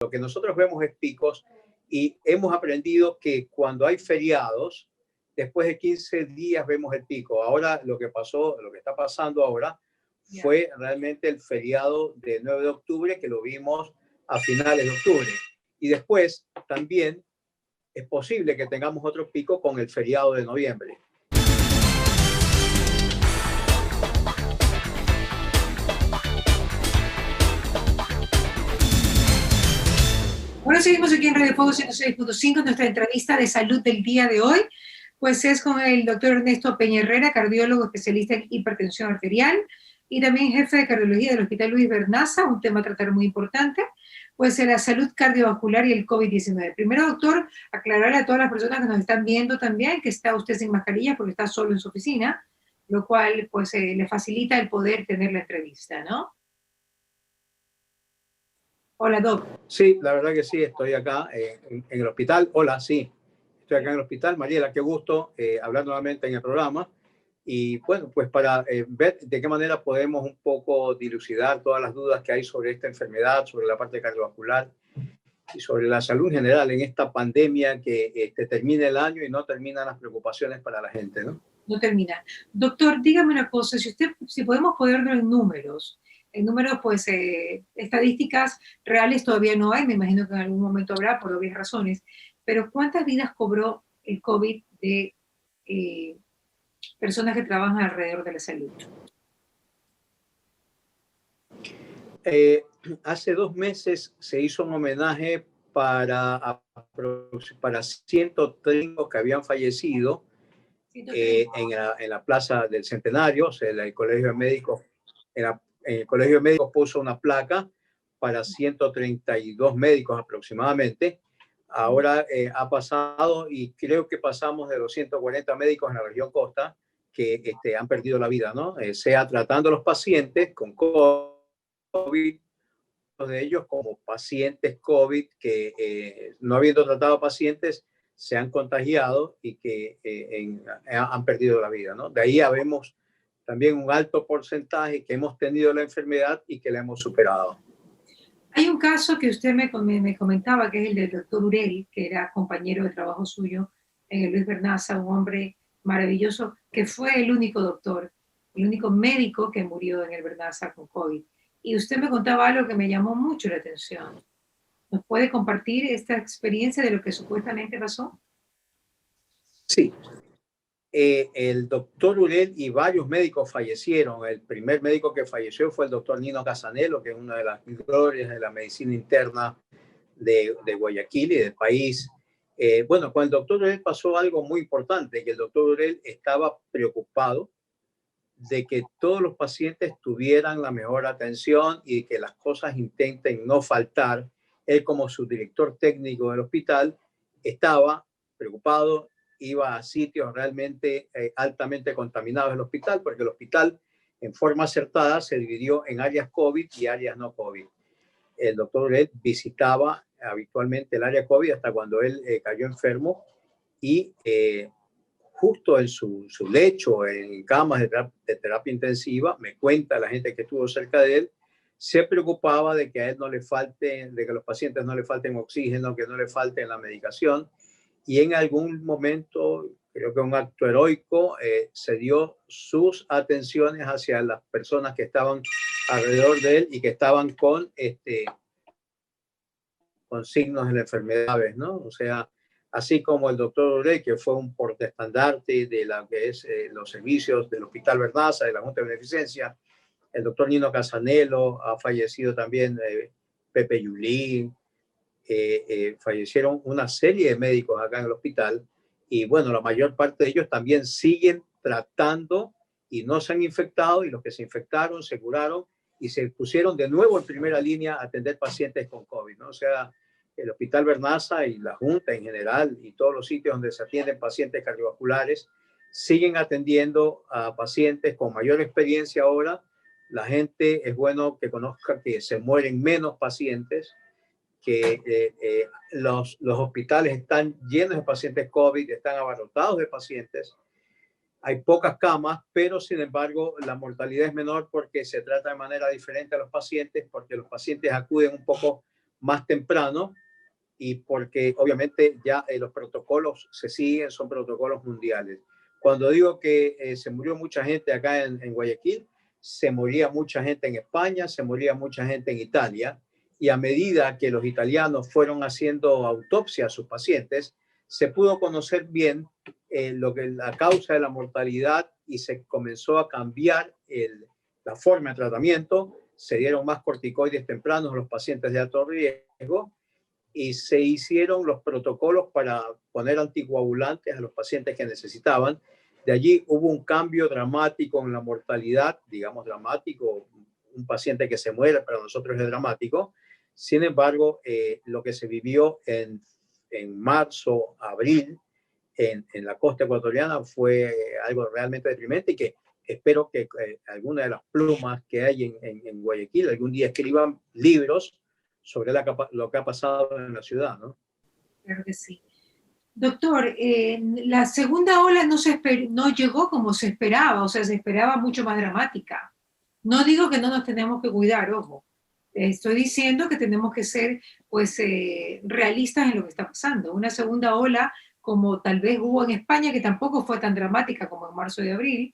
Lo que nosotros vemos es picos y hemos aprendido que cuando hay feriados, después de 15 días vemos el pico. Ahora lo que pasó, lo que está pasando ahora fue realmente el feriado del 9 de octubre, que lo vimos a finales de octubre. Y después también es posible que tengamos otro pico con el feriado de noviembre. Bueno, seguimos aquí en Radio Fuego 106.5. Nuestra entrevista de salud del día de hoy, pues es con el doctor Ernesto Peña Herrera, cardiólogo especialista en hipertensión arterial y también jefe de cardiología del Hospital Luis Bernaza, un tema a tratar muy importante, pues la salud cardiovascular y el COVID-19. Primero, doctor, aclararle a todas las personas que nos están viendo también que está usted sin mascarilla porque está solo en su oficina, lo cual pues le facilita el poder tener la entrevista, ¿no? Hola, Doc. Sí, la verdad que sí, estoy acá en el hospital. Hola, sí, estoy acá en el hospital. Mariela, qué gusto hablar nuevamente en el programa. Y bueno, pues para ver de qué manera podemos un poco dilucidar todas las dudas que hay sobre esta enfermedad, sobre la parte cardiovascular y sobre la salud en general en esta pandemia que termina el año y no terminan las preocupaciones para la gente, ¿no? No termina. Doctor, dígame una cosa, si podemos ponerlo en números, pues, estadísticas reales todavía no hay, me imagino que en algún momento habrá, por obvias razones, pero ¿cuántas vidas cobró el COVID de personas que trabajan alrededor de la salud? Hace 2 meses se hizo un homenaje para 130 que habían fallecido en la Plaza del Centenario. O sea, el Colegio de Médicos, el Colegio de Médicos puso una placa para 132 médicos aproximadamente. Ahora ha pasado y creo que pasamos de los 140 médicos en la región costa que han perdido la vida, ¿no? Sea tratando a los pacientes con COVID, de ellos como pacientes COVID que no habiendo tratado a pacientes se han contagiado y que han perdido la vida, ¿no? De ahí vemos también un alto porcentaje que hemos tenido la enfermedad y que la hemos superado. Hay un caso que usted me comentaba, que es el del doctor Urel, que era compañero de trabajo suyo en el Luis Bernaza, un hombre maravilloso, que fue el único doctor, el único médico que murió en el Bernaza con COVID. Y usted me contaba algo que me llamó mucho la atención. ¿Nos puede compartir esta experiencia de lo que supuestamente pasó? Sí. El doctor Urel y varios médicos fallecieron. El primer médico que falleció fue el doctor Nino Casanello, que es una de las glorias de la medicina interna de Guayaquil y del país. Bueno, con el doctor Urel pasó algo muy importante, que el doctor Urel estaba preocupado de que todos los pacientes tuvieran la mejor atención y que las cosas intenten no faltar. Él, como subdirector técnico del hospital, estaba preocupado, iba a sitios realmente altamente contaminados del hospital, porque el hospital, en forma acertada, se dividió en áreas COVID y áreas no COVID. El doctor Urel visitaba habitualmente el área COVID hasta cuando él cayó enfermo y justo en su lecho, en camas de terapia intensiva, me cuenta la gente que estuvo cerca de él, se preocupaba de que a él no le falte, de que a los pacientes no le falten oxígeno, que no le falte la medicación. Y en algún momento, creo que un acto heroico, se dio sus atenciones hacia las personas que estaban alrededor de él y que estaban con signos de la enfermedad, ¿no? O sea, así como el doctor Urey, que fue un portaestandarte de lo que es los servicios del Hospital Bernaza, de la Junta de Beneficencia, el doctor Nino Casanello, ha fallecido también Pepe Yulín, fallecieron una serie de médicos acá en el hospital y bueno, la mayor parte de ellos también siguen tratando y no se han infectado, y los que se infectaron se curaron y se pusieron de nuevo en primera línea a atender pacientes con COVID, ¿no? O sea, el Hospital Bernaza y la Junta en general y todos los sitios donde se atienden pacientes cardiovasculares siguen atendiendo a pacientes con mayor experiencia ahora. La gente, es bueno que conozca que se mueren menos pacientes, que los hospitales están llenos de pacientes COVID, están abarrotados de pacientes. Hay pocas camas, pero sin embargo la mortalidad es menor porque se trata de manera diferente a los pacientes, porque los pacientes acuden un poco más temprano y porque obviamente ya los protocolos se siguen, son protocolos mundiales. Cuando digo que se murió mucha gente acá en Guayaquil, se moría mucha gente en España, se moría mucha gente en Italia, y a medida que los italianos fueron haciendo autopsia a sus pacientes, se pudo conocer bien la causa de la mortalidad y se comenzó a cambiar la forma de tratamiento. Se dieron más corticoides tempranos a los pacientes de alto riesgo y se hicieron los protocolos para poner anticoagulantes a los pacientes que necesitaban. De allí hubo un cambio dramático en la mortalidad, digamos dramático, un paciente que se muere para nosotros es dramático. Sin embargo, lo que se vivió en marzo, abril, en la costa ecuatoriana fue algo realmente deprimente y que espero que alguna de las plumas que hay en Guayaquil algún día escriban libros sobre lo que ha pasado en la ciudad, ¿no? Claro que sí. Doctor, la segunda ola no llegó como se esperaba, o sea, se esperaba mucho más dramática. No digo que no nos tenemos que cuidar, ojo. Estoy diciendo que tenemos que ser, pues, realistas en lo que está pasando. Una segunda ola, como tal vez hubo en España, que tampoco fue tan dramática como en marzo y abril,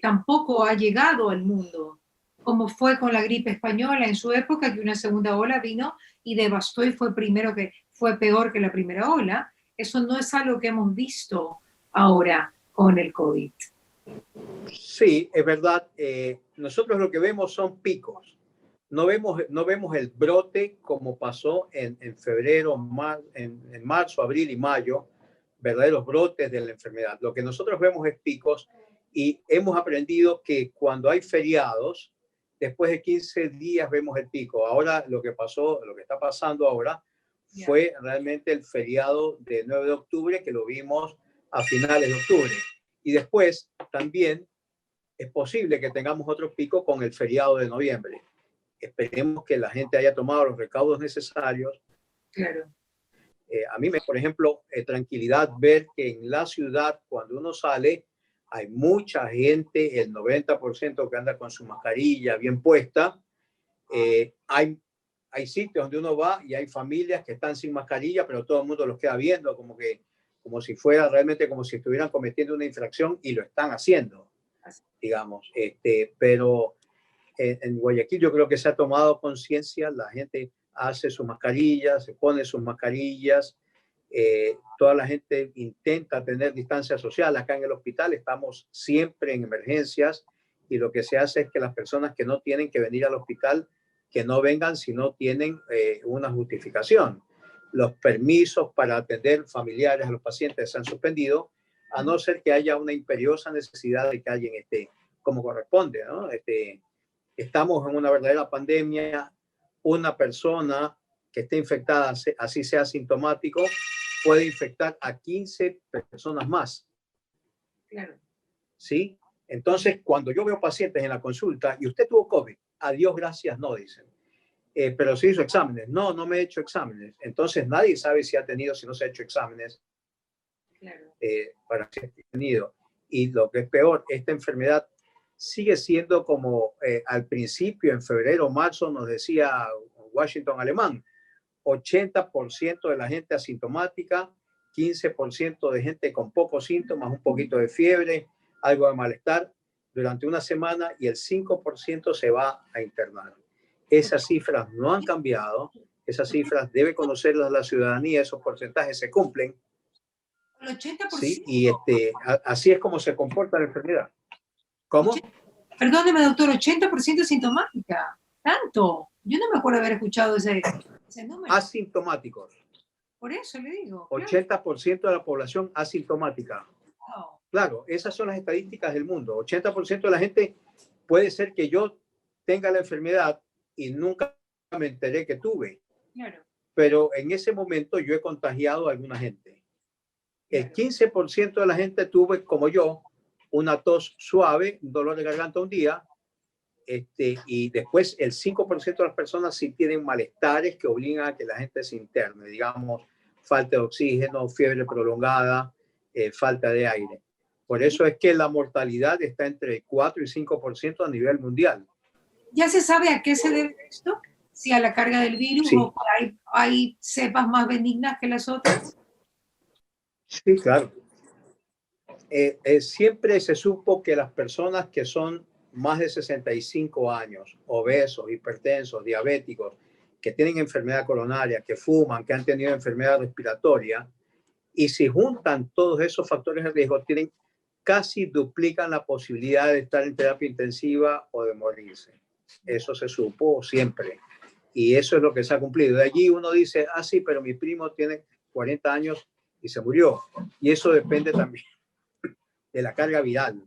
tampoco ha llegado al mundo, como fue con la gripe española en su época, que una segunda ola vino y devastó y fue peor que la primera ola. Eso no es algo que hemos visto ahora con el COVID. Sí, es verdad. Nosotros lo que vemos son picos. No vemos el brote como pasó en febrero, en marzo, abril y mayo, verdaderos brotes de la enfermedad. Lo que nosotros vemos es picos y hemos aprendido que cuando hay feriados, después de 15 días vemos el pico. Ahora lo que está pasando ahora fue realmente el feriado de 9 de octubre, que lo vimos a finales de octubre. Y después también es posible que tengamos otro pico con el feriado de noviembre. Esperemos que la gente haya tomado los recaudos necesarios. Claro. A mí, por ejemplo, tranquilidad ver que en la ciudad, cuando uno sale, hay mucha gente, el 90% que anda con su mascarilla bien puesta. Hay sitios donde uno va y hay familias que están sin mascarilla, pero todo el mundo los queda viendo como si fuera realmente como si estuvieran cometiendo una infracción y lo están haciendo, digamos. Pero en Guayaquil yo creo que se ha tomado conciencia, la gente hace sus mascarillas, se pone sus mascarillas, toda la gente intenta tener distancia social. Acá en el hospital estamos siempre en emergencias y lo que se hace es que las personas que no tienen que venir al hospital, que no vengan si no tienen una justificación. Los permisos para atender familiares a los pacientes se han suspendido, a no ser que haya una imperiosa necesidad de que alguien esté como corresponde, ¿no? Estamos en una verdadera pandemia. Una persona que esté infectada, así sea asintomático, puede infectar a 15 personas más. Claro. ¿Sí? Entonces, cuando yo veo pacientes en la consulta y usted tuvo COVID, adiós, gracias, no dicen. Pero se hizo exámenes. No, no me he hecho exámenes. Entonces, nadie sabe si ha tenido, si no se ha hecho exámenes. Claro. Para ser tenido. Y lo que es peor, esta enfermedad sigue siendo como al principio, en febrero, marzo, nos decía Washington alemán, 80% de la gente asintomática, 15% de gente con pocos síntomas, un poquito de fiebre, algo de malestar durante una semana y el 5% se va a internar. Esas cifras no han cambiado, esas cifras debe conocerlas la ciudadanía, esos porcentajes se cumplen. El 80%. Sí, y así es como se comporta la enfermedad. ¿Cómo? Perdóneme, doctor, 80% sintomática. ¿Tanto? Yo no me acuerdo haber escuchado ese número. Asintomáticos. Por eso le digo. 80% de la población asintomática. Wow. Claro, esas son las estadísticas del mundo. 80% de la gente, puede ser que yo tenga la enfermedad y nunca me enteré que tuve. Claro. Pero en ese momento yo he contagiado a alguna gente. El 15% de la gente tuve, como yo, una tos suave, un dolor de garganta un día, y después el 5% de las personas sí tienen malestares que obligan a que la gente se interne, digamos, falta de oxígeno, fiebre prolongada, falta de aire. Por eso es que la mortalidad está entre 4 y 5% a nivel mundial. ¿Ya se sabe a qué se debe esto? sí, a la carga del virus, Sí, o hay cepas más benignas que las otras? sí, claro. Siempre se supo que las personas que son más de 65 años, obesos, hipertensos, diabéticos, que tienen enfermedad coronaria, que fuman, que han tenido enfermedad respiratoria, y si juntan todos esos factores de riesgo, tienen casi duplican la posibilidad de estar en terapia intensiva o de morirse. Eso se supo siempre. Y eso es lo que se ha cumplido. De allí uno dice, ah, sí, pero mi primo tiene 40 años y se murió. Y eso depende también de la carga viral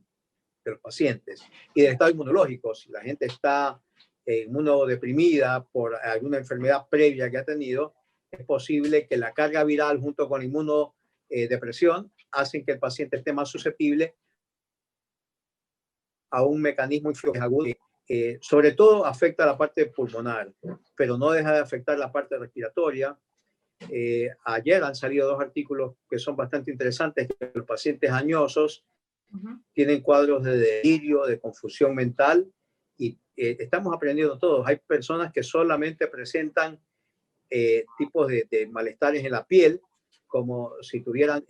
de los pacientes y del estado inmunológico. Si la gente está inmunodeprimida por alguna enfermedad previa que ha tenido, es posible que la carga viral junto con la inmunodepresión hacen que el paciente esté más susceptible a un mecanismo infeccioso agudo. Sobre todo afecta la parte pulmonar, pero no deja de afectar la parte respiratoria. Ayer han salido dos artículos que son bastante interesantes, que los pacientes añosos tienen cuadros de delirio, de confusión mental, y estamos aprendiendo todos. Hay personas que solamente presentan tipos de malestares en la piel, como si tuvieran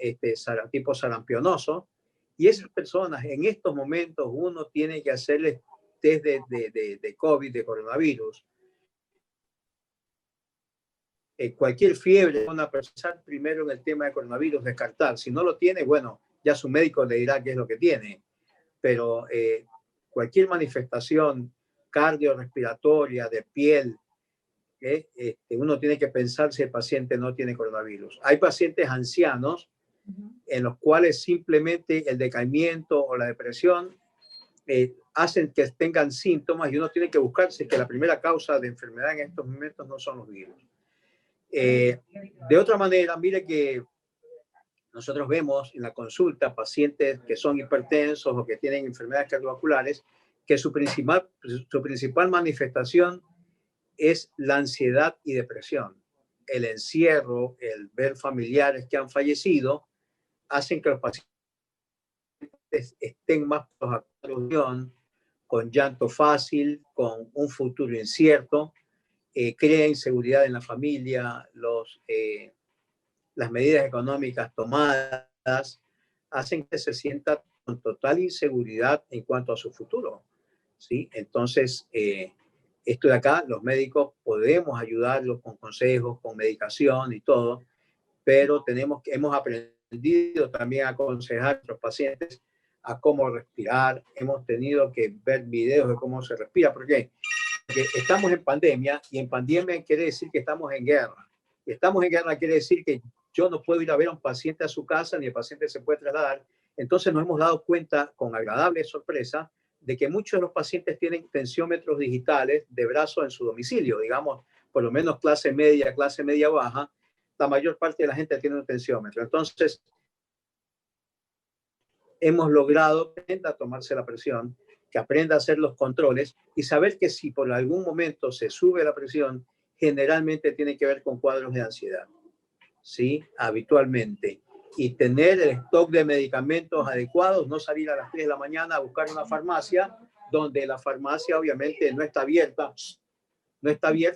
tipo sarampionoso, y esas personas en estos momentos uno tiene que hacerles test de COVID, de coronavirus. Cualquier fiebre, una persona primero en el tema de coronavirus, descartar. Si no lo tiene, bueno, ya su médico le dirá qué es lo que tiene. Pero cualquier manifestación cardiorrespiratoria, de piel, uno tiene que pensar si el paciente no tiene coronavirus. Hay pacientes ancianos en los cuales simplemente el decaimiento o la depresión hacen que tengan síntomas y uno tiene que buscarse que la primera causa de enfermedad en estos momentos no son los virus. De otra manera, mire que nosotros vemos en la consulta pacientes que son hipertensos o que tienen enfermedades cardiovasculares que su principal manifestación es la ansiedad y depresión. El encierro, el ver familiares que han fallecido, hacen que los pacientes estén más con llanto fácil, con un futuro incierto, crea inseguridad en la familia, las medidas económicas tomadas hacen que se sienta con total inseguridad en cuanto a su futuro, ¿sí? Entonces, esto de acá, los médicos podemos ayudarlos con consejos, con medicación y todo, pero hemos aprendido también a aconsejar a nuestros pacientes a cómo respirar. Hemos tenido que ver videos de cómo se respira. ¿Por qué? Porque estamos en pandemia y en pandemia quiere decir que estamos en guerra. Y estamos en guerra quiere decir que yo no puedo ir a ver a un paciente a su casa ni el paciente se puede trasladar. Entonces nos hemos dado cuenta con agradable sorpresa de que muchos de los pacientes tienen tensiómetros digitales de brazo en su domicilio, digamos, por lo menos clase media baja. La mayor parte de la gente tiene un tensiómetro. Entonces, hemos logrado que aprenda a tomarse la presión, que aprenda a hacer los controles y saber que si por algún momento se sube la presión, generalmente tiene que ver con cuadros de ansiedad, ¿sí? Habitualmente. Y tener el stock de medicamentos adecuados, no salir a las 3 de la mañana a buscar una farmacia, donde la farmacia obviamente no está abierta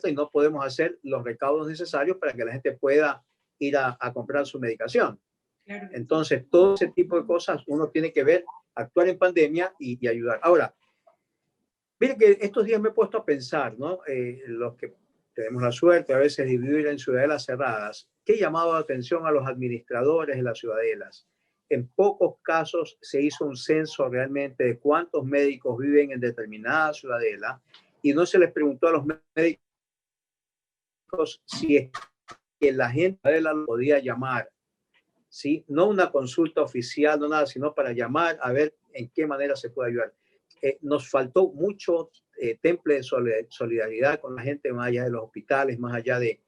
y no podemos hacer los recaudos necesarios para que la gente pueda ir a comprar su medicación. Entonces, todo ese tipo de cosas uno tiene que ver, actuar en pandemia y ayudar. Ahora, mire que estos días me he puesto a pensar, ¿no? Los que tenemos la suerte a veces de vivir en ciudadelas cerradas, ¿qué llamado la atención a los administradores de las ciudadelas? En pocos casos se hizo un censo realmente de cuántos médicos viven en determinada ciudadela y no se les preguntó a los médicos si es que la gente lo podía llamar, ¿sí? No una consulta oficial, no nada, sino para llamar a ver en qué manera se puede ayudar. Nos faltó mucho temple de solidaridad con la gente, más allá de los hospitales, más allá de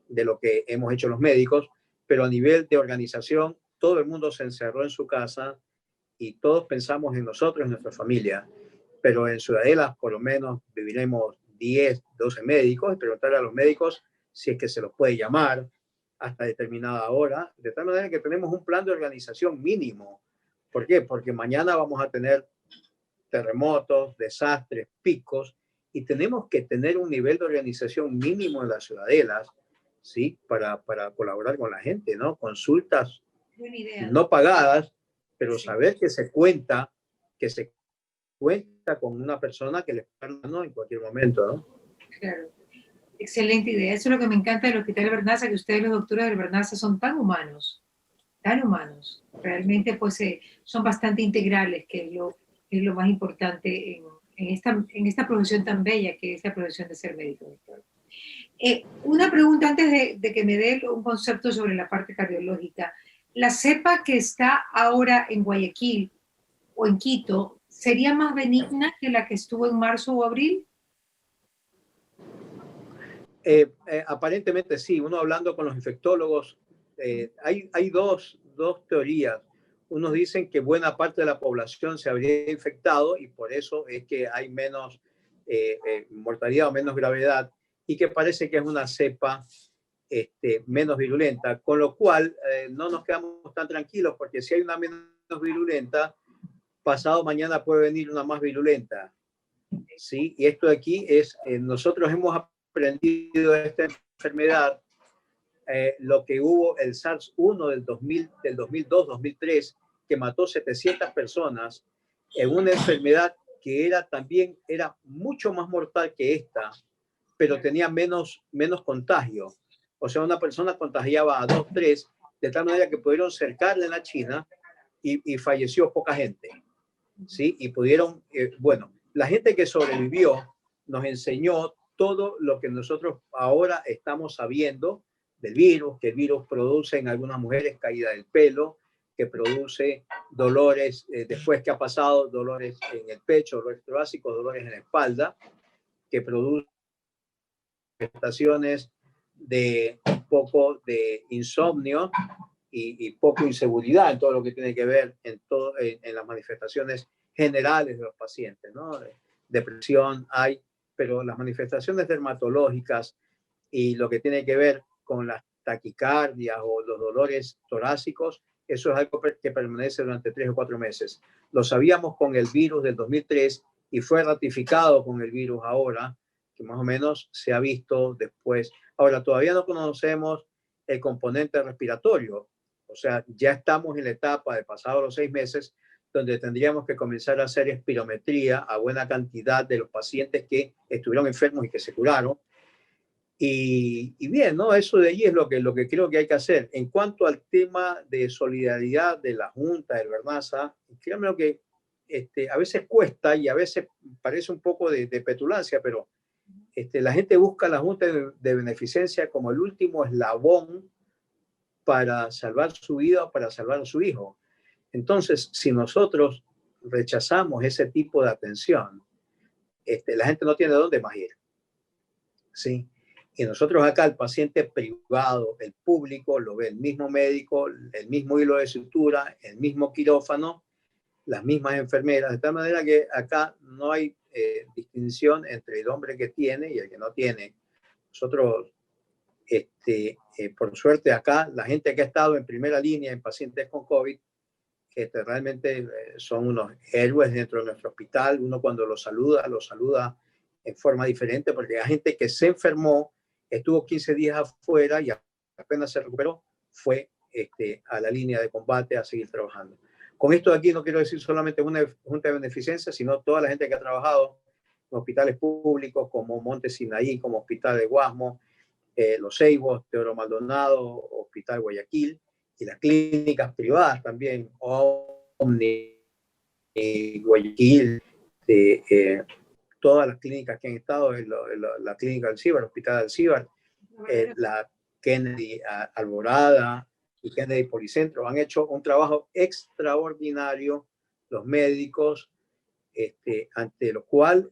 lo que hemos hecho los médicos, pero a nivel de organización, todo el mundo se encerró en su casa y todos pensamos en nosotros, en nuestra familia, pero en Ciudadelas por lo menos viviremos 10, 12 médicos, preguntar a los médicos si es que se los puede llamar hasta determinada hora, de tal manera que tenemos un plan de organización mínimo. ¿Por qué? Porque mañana vamos a tener terremotos, desastres, picos, y tenemos que tener un nivel de organización mínimo en las ciudadelas, ¿sí? Para colaborar con la gente, ¿no? Consultas no pagadas, pero Sí. saber que se cuenta con una persona que le está dando en cualquier momento, ¿no? Claro. Excelente idea. Eso es lo que me encanta del Hospital Bernaza, que ustedes, los doctores del Bernaza, son tan humanos, tan humanos. Realmente, pues, son bastante integrales, que es lo más importante en esta profesión tan bella que es la profesión de ser médico, doctor. Una pregunta antes de que me dé un concepto sobre la parte cardiológica. La cepa que está ahora en Guayaquil o en Quito, ¿sería más benigna que la que estuvo en marzo o abril? Aparentemente sí. Uno hablando con los infectólogos, hay dos teorías. Unos dicen que buena parte de la población se habría infectado y por eso es que hay menos mortalidad o menos gravedad, y que parece que es una cepa menos virulenta, con lo cual no nos quedamos tan tranquilos, porque si hay una menos virulenta, pasado mañana puede venir una más virulenta, ¿sí? Y esto de aquí es, nosotros hemos aprendido de esta enfermedad lo que hubo el SARS-1 del 2002-2003, que mató 700 personas en una enfermedad que era mucho más mortal que esta, pero tenía menos contagio. O sea, una persona contagiaba a 2, 3, de tal manera que pudieron cercarla en la China y falleció poca gente, ¿sí? Y pudieron, bueno, la gente que sobrevivió nos enseñó todo lo que nosotros ahora estamos sabiendo del virus, que el virus produce en algunas mujeres caída del pelo, que produce dolores, después que ha pasado, dolores en el pecho, dolores torácicos, dolores en la espalda, que produce manifestaciones de un poco de insomnio y poco inseguridad en todo lo que tiene que ver en las manifestaciones generales de los pacientes, ¿no? Depresión hay, pero las manifestaciones dermatológicas y lo que tiene que ver con las taquicardias o los dolores torácicos, eso es algo que permanece durante 3 o 4 meses. Lo sabíamos con el virus del 2003 y fue ratificado con el virus ahora, que más o menos se ha visto después. Ahora, todavía no conocemos el componente respiratorio, o sea, ya estamos en la etapa de pasados los 6 meses, donde tendríamos que comenzar a hacer espirometría a buena cantidad de los pacientes que estuvieron enfermos y que se curaron. Y bien, ¿no? Eso de allí es lo que creo que hay que hacer. En cuanto al tema de solidaridad de la Junta, del Bernaza, créanme que a veces cuesta y a veces parece un poco de petulancia, pero la gente busca la Junta de Beneficencia como el último eslabón para salvar su vida o para salvar a su hijo. Entonces, si nosotros rechazamos ese tipo de atención, la gente no tiene dónde más ir, ¿sí? Y nosotros acá, el paciente privado, el público, lo ve el mismo médico, el mismo hilo de sutura, el mismo quirófano, las mismas enfermeras, de tal manera que acá no hay distinción entre el hombre que tiene y el que no tiene. Nosotros, por suerte acá, la gente que ha estado en primera línea en pacientes con COVID, realmente son unos héroes dentro de nuestro hospital. Uno cuando lo saluda en forma diferente, porque hay gente que se enfermó, estuvo 15 días afuera y apenas se recuperó, fue a la línea de combate a seguir trabajando. Con esto de aquí no quiero decir solamente una junta de beneficencia, sino toda la gente que ha trabajado en hospitales públicos como Monte Sinaí, como Hospital de Guasmo, Los Ceibos, Teodoro Maldonado, Hospital Guayaquil, y las clínicas privadas también, Omni, Guayaquil, todas las clínicas que han estado, la clínica del Cibar, el Hospital del Cibar, la Kennedy Alborada y Kennedy Policentro, han hecho un trabajo extraordinario los médicos, ante lo cual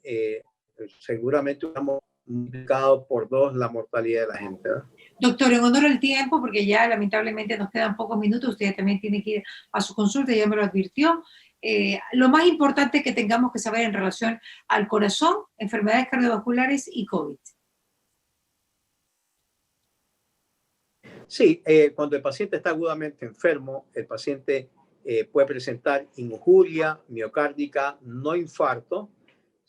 seguramente hemos multiplicado por 2 la mortalidad de la gente, ¿no? Doctor, en honor al tiempo, porque ya lamentablemente nos quedan pocos minutos, usted también tiene que ir a su consulta, ya me lo advirtió. Lo más importante que tengamos que saber en relación al corazón, enfermedades cardiovasculares y COVID. Sí, cuando el paciente está agudamente enfermo, el paciente puede presentar injuria miocárdica, no infarto,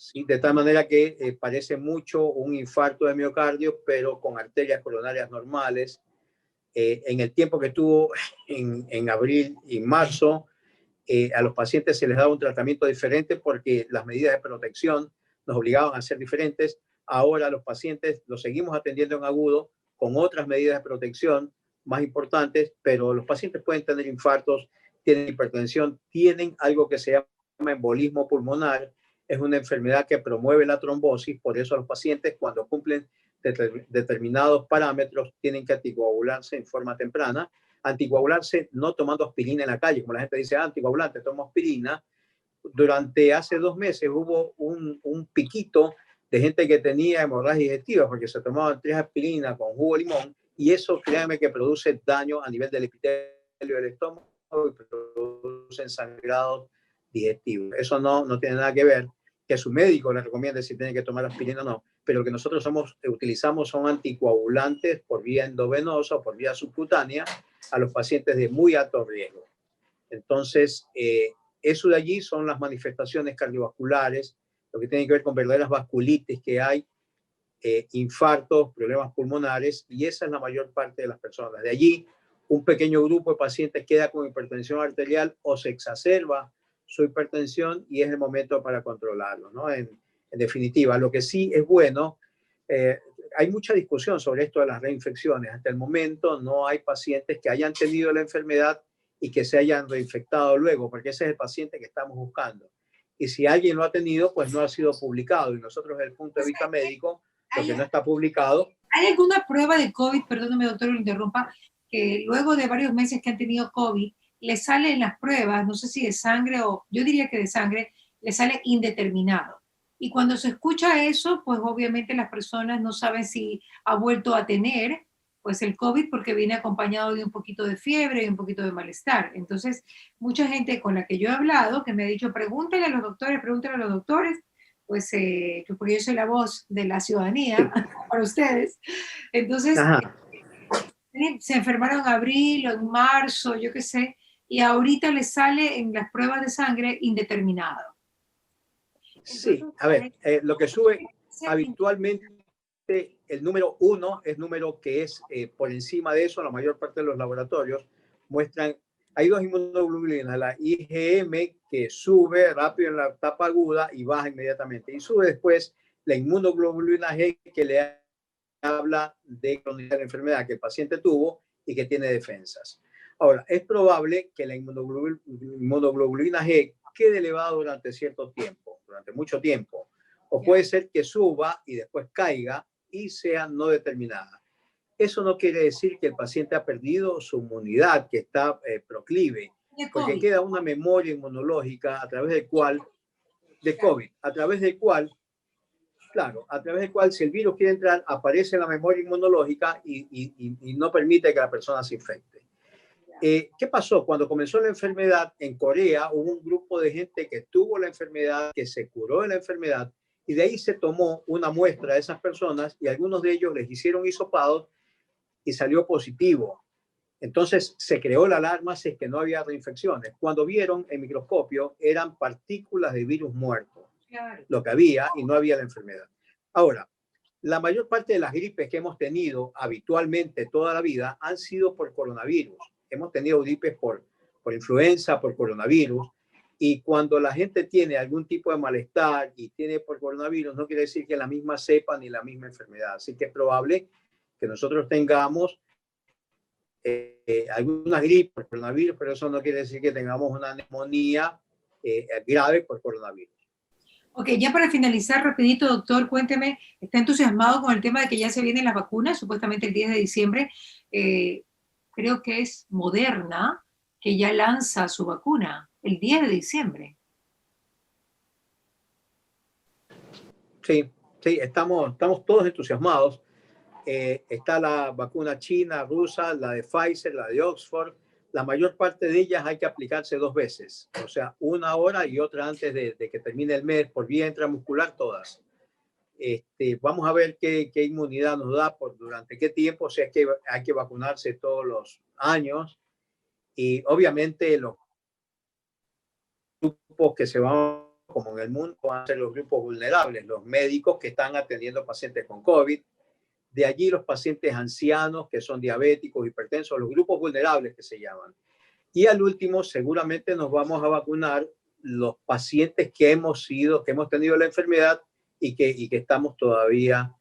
¿sí? De tal manera que parece mucho un infarto de miocardio, pero con arterias coronarias normales. En el tiempo que tuvo en abril y marzo, a los pacientes se les daba un tratamiento diferente porque las medidas de protección nos obligaban a ser diferentes. Ahora los pacientes los seguimos atendiendo en agudo con otras medidas de protección más importantes, pero los pacientes pueden tener infartos, tienen hipertensión, tienen algo que se llama embolismo pulmonar. Es una enfermedad que promueve la trombosis, por eso los pacientes cuando cumplen determinados parámetros tienen que anticoagularse en forma temprana. Anticoagularse no tomando aspirina en la calle, como la gente dice, anticoagulante, tomo aspirina. Durante hace 2 meses hubo un piquito de gente que tenía hemorragia digestiva porque se tomaban 3 aspirinas con jugo de limón, y eso, créanme, que produce daño a nivel del epitelio del estómago y produce sangrados digestivos. Eso no tiene nada que ver que su médico le recomiende si tiene que tomar aspirina o no, pero lo que nosotros utilizamos son anticoagulantes por vía endovenosa o por vía subcutánea a los pacientes de muy alto riesgo. Entonces, eso de allí son las manifestaciones cardiovasculares, lo que tiene que ver con verdaderas vasculitis que hay, infartos, problemas pulmonares, y esa es la mayor parte de las personas. De allí, un pequeño grupo de pacientes queda con hipertensión arterial o se exacerba su hipertensión y es el momento para controlarlo, ¿no? En definitiva, lo que sí es bueno, hay mucha discusión sobre esto de las reinfecciones. Hasta el momento no hay pacientes que hayan tenido la enfermedad y que se hayan reinfectado luego, porque ese es el paciente que estamos buscando. Y si alguien lo ha tenido, pues no ha sido publicado. Y nosotros, desde el punto de vista médico, lo que no está publicado. ¿Hay alguna prueba de COVID, perdóname doctor, lo interrumpa, que luego de varios meses que han tenido COVID, le sale en las pruebas, no sé si de sangre o yo diría que de sangre, le sale indeterminado? Y cuando se escucha eso, pues obviamente las personas no saben si ha vuelto a tener pues el COVID porque viene acompañado de un poquito de fiebre y un poquito de malestar. Entonces, mucha gente con la que yo he hablado, que me ha dicho, pregúntale a los doctores, pues porque yo soy la voz de la ciudadanía para ustedes. Entonces, se enfermaron en abril o en marzo, yo qué sé, y ahorita les sale en las pruebas de sangre indeterminado. Sí, a ver, lo que sube habitualmente, el número 1 es número que es por encima de eso. La mayor parte de los laboratorios muestran, hay 2 inmunoglobulinas, la IgM que sube rápido en la etapa aguda y baja inmediatamente, y sube después la inmunoglobulina G que le habla de cronicidad de la enfermedad que el paciente tuvo y que tiene defensas. Ahora, es probable que la inmunoglobulina G quede elevada durante cierto tiempo, durante mucho tiempo, o puede ser que suba y después caiga y sea no determinada. Eso no quiere decir que el paciente ha perdido su inmunidad, que está proclive, porque queda una memoria inmunológica a través del cual, de COVID, a través del cual, claro, a través del cual si el virus quiere entrar, aparece en la memoria inmunológica y no permite que la persona se infecte. ¿Qué pasó? Cuando comenzó la enfermedad en Corea, hubo un grupo de gente que tuvo la enfermedad, que se curó de la enfermedad, y de ahí se tomó una muestra de esas personas y algunos de ellos les hicieron hisopados y salió positivo. Entonces se creó la alarma si es que no había reinfecciones. Cuando vieron en microscopio, eran partículas de virus muerto, lo que había, y no había la enfermedad. Ahora, la mayor parte de las gripes que hemos tenido habitualmente toda la vida han sido por coronavirus. Hemos tenido gripes por influenza, por coronavirus, y cuando la gente tiene algún tipo de malestar y tiene por coronavirus, no quiere decir que la misma cepa ni la misma enfermedad. Así que es probable que nosotros tengamos alguna gripe por coronavirus, pero eso no quiere decir que tengamos una neumonía grave por coronavirus. Ok, ya para finalizar, rapidito, doctor, cuénteme, ¿está entusiasmado con el tema de que ya se vienen las vacunas? Supuestamente el 10 de diciembre, creo que es Moderna, que ya lanza su vacuna el 10 de diciembre. Sí, estamos todos entusiasmados. Está la vacuna china, rusa, la de Pfizer, la de Oxford. La mayor parte de ellas hay que aplicarse 2 veces, o sea, una ahora y otra antes de que termine el mes, por vía intramuscular todas. Vamos a ver qué inmunidad nos da durante qué tiempo, o sea, es que hay que vacunarse todos los años, y obviamente los grupos que se van como en el mundo, van a ser los grupos vulnerables, los médicos que están atendiendo pacientes con COVID, de allí los pacientes ancianos que son diabéticos, hipertensos, los grupos vulnerables que se llaman. Y al último, seguramente nos vamos a vacunar los pacientes que hemos tenido la enfermedad y que estamos todavía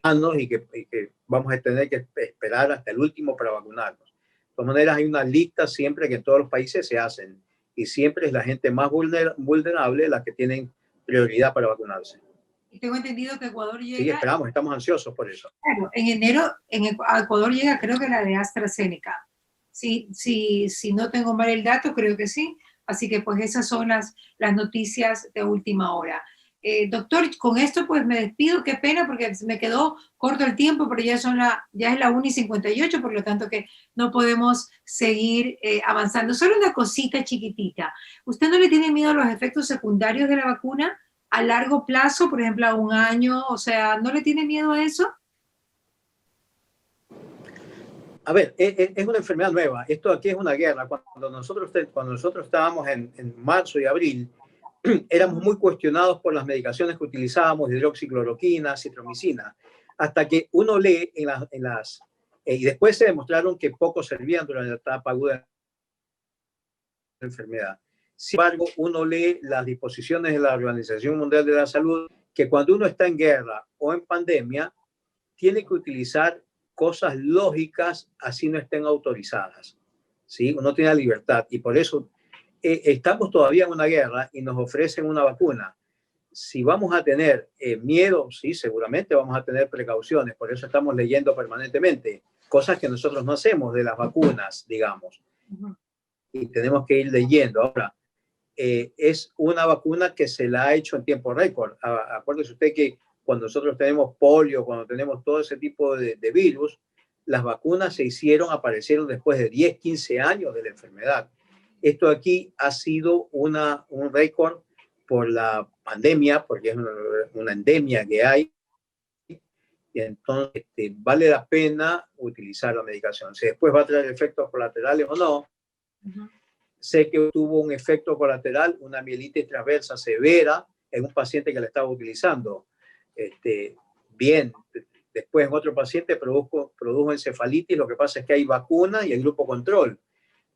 sanos y que vamos a tener que esperar hasta el último para vacunarnos. De todas maneras, hay una lista siempre que en todos los países se hacen y siempre es la gente más vulnerable la que tienen prioridad para vacunarse. Y tengo entendido que Ecuador llega... Sí, esperamos, estamos ansiosos por eso. Claro, en enero a Ecuador llega creo que la de AstraZeneca. Si no tengo mal el dato, creo que sí. Así que pues esas son las noticias de última hora. Doctor, con esto pues me despido, qué pena porque me quedó corto el tiempo, pero ya es la 1:58, por lo tanto que no podemos seguir avanzando. Solo una cosita chiquitita. ¿Usted no le tiene miedo a los efectos secundarios de la vacuna a largo plazo, por ejemplo a 1 año? O sea, ¿no le tiene miedo a eso? A ver, es una enfermedad nueva. Esto aquí es una guerra. Cuando nosotros estábamos en marzo y abril, éramos muy cuestionados por las medicaciones que utilizábamos, hidroxicloroquina, citromicina, hasta que uno lee y después se demostraron que poco servían durante la etapa aguda de la enfermedad. Sin embargo, uno lee las disposiciones de la Organización Mundial de la Salud, que cuando uno está en guerra o en pandemia, tiene que utilizar cosas lógicas, así no estén autorizadas, ¿sí? Uno tiene la libertad y por eso estamos todavía en una guerra y nos ofrecen una vacuna. Si vamos a tener miedo, sí, seguramente vamos a tener precauciones, por eso estamos leyendo permanentemente cosas que nosotros no hacemos de las vacunas, digamos, y tenemos que ir leyendo. Ahora, es una vacuna que se la ha hecho en tiempo récord. Acuérdese usted que cuando nosotros tenemos polio, cuando tenemos todo ese tipo de virus, las vacunas aparecieron después de 10, 15 años de la enfermedad. Esto aquí ha sido un récord por la pandemia, porque es una endemia que hay, y entonces vale la pena utilizar la medicación. Si después va a traer efectos colaterales o no, sé que tuvo un efecto colateral, una mielitis transversa severa en un paciente que la estaba utilizando. Bien, después en otro paciente produjo encefalitis. Lo que pasa es que hay vacuna y el grupo control.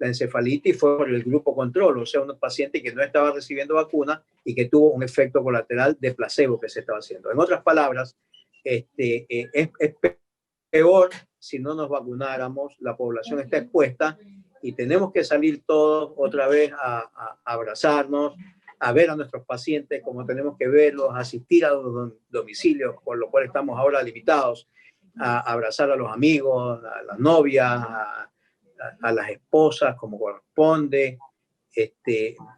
La encefalitis fue por el grupo control, o sea, un paciente que no estaba recibiendo vacuna y que tuvo un efecto colateral de placebo que se estaba haciendo. En otras palabras, es peor si no nos vacunáramos, la población está expuesta y tenemos que salir todos otra vez a abrazarnos, a ver a nuestros pacientes como tenemos que verlos, asistir a los domicilios, por lo cual estamos ahora limitados, a abrazar a los amigos, a las novias, a las esposas como corresponde.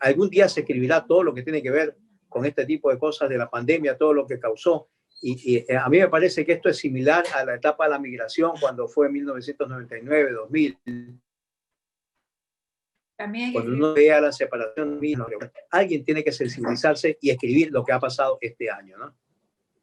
Algún día se escribirá todo lo que tiene que ver con este tipo de cosas de la pandemia, todo lo que causó. Y a mí me parece que esto es similar a la etapa de la migración cuando fue en 1999, 2000. Cuando uno vea la separación, alguien tiene que sensibilizarse y escribir lo que ha pasado este año, ¿no?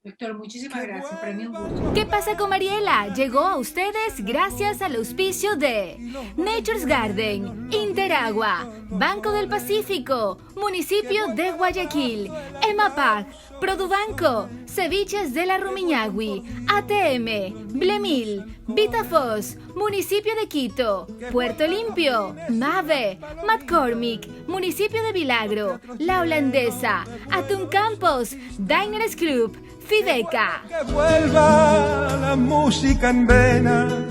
Doctor, muchísimas gracias. Para mí un gusto. ¿Qué pasa con Mariela? Llegó a ustedes gracias al auspicio de Nature's Garden, Interagua, Banco del Pacífico, Municipio de Guayaquil, EMAPAC, Produbanco, Ceviches de la Rumiñahui, ATM, Blemil, Vitafos, Municipio de Quito, Puerto Limpio, MAVE, McCormick, Municipio de Milagro, La Holandesa, Atún Campos, Diners Club, Fideca. Que vuelva la música en vena.